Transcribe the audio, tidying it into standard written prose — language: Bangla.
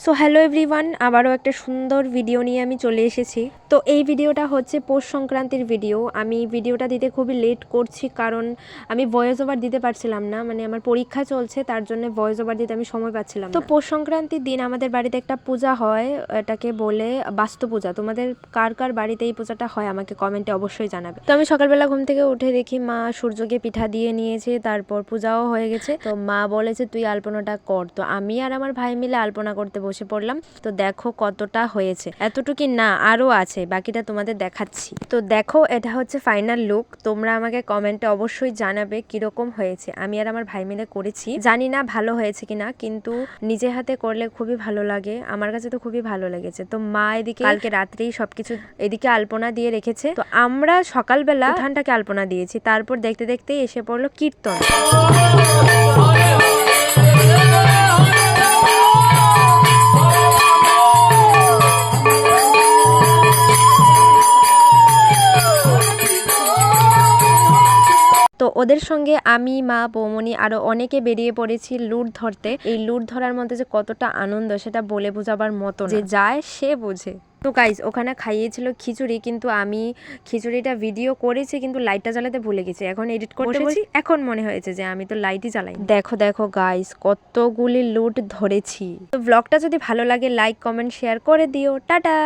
সো হ্যালো এভরিওয়ান, আবারও একটা সুন্দর ভিডিও নিয়ে আমি চলে এসেছি। তো এই ভিডিওটা হচ্ছে পৌষ সংক্রান্তির ভিডিও। আমি ভিডিওটা দিতে খুবই লেট করছি কারণ আমি ভয়েস ওভার দিতে পারছিলাম না, মানে আমার পরীক্ষা চলছে, তার জন্য ভয়েস ওভার দিতে আমি সময় পাচ্ছিলাম না। তো পৌষ সংক্রান্তির দিন আমাদের বাড়িতে একটা পূজা হয়, এটাকে বলে বাস্তু পূজা। তোমাদের কার কার বাড়িতে এই পূজাটা হয় আমাকে কমেন্টে অবশ্যই জানাবে। তো আমি সকালবেলা ঘুম থেকে উঠে দেখি মা সূর্যকে পিঠা দিয়ে নিয়েছে, তারপর পূজাও হয়ে গেছে। তো মা বলেছে তুই আলপনাটা কর। তো আমি আর আমার ভাই মিলে আলপনা করতে বসে পড়লাম। তো দেখো কতটা হয়েছে, এতটুকু না আরো আছে, বাকিটা তোমাদের দেখাচ্ছি। তো দেখো এটা হচ্ছে ফাইনাল লুক। তোমরা আমাকে কমেন্টে অবশ্যই জানাবে কিরকম হয়েছে। আমি আর আমার ভাই মিলে করেছি, জানি না ভালো হয়েছে কিনা, কিন্তু নিজে হাতে করলে খুবই ভালো লাগে, আমার কাছে তো খুবই ভালো লেগেছে। তো মা এদিকে কালকে রাত্রেই সবকিছু এদিকে আলপনা দিয়ে রেখেছে। তো আমরা সকালবেলা উঠানটাকে আলপনা দিয়েছি, তারপর দেখতে দেখতেই এসে পড়লো কীর্তন। তো ওদের সঙ্গে আমি, মা, বৌমনি আরো অনেকে বেরিয়ে পড়েছি লুট ধরতে। এই লুট ধরার মধ্যে যে কতটা আনন্দ সেটা বলে বোঝাবার মতো না, যে যায় সে বোঝে। তো গাইজ ওখানে খাইয়েছিল খিচুড়ি, কিন্তু আমি খিচুড়িটা ভিডিও করেছি কিন্তু লাইটটা জ্বালাতে ভুলে গেছি। এখন এডিট করতে বসেছি, এখন মনে হয়েছে যে আমি তো লাইটই জ্বালাই। দেখো দেখো গাইজ কতগুলি লুট ধরেছি। তো ব্লগটা যদি ভালো লাগে লাইক কমেন্ট শেয়ার করে দিও। টাটা।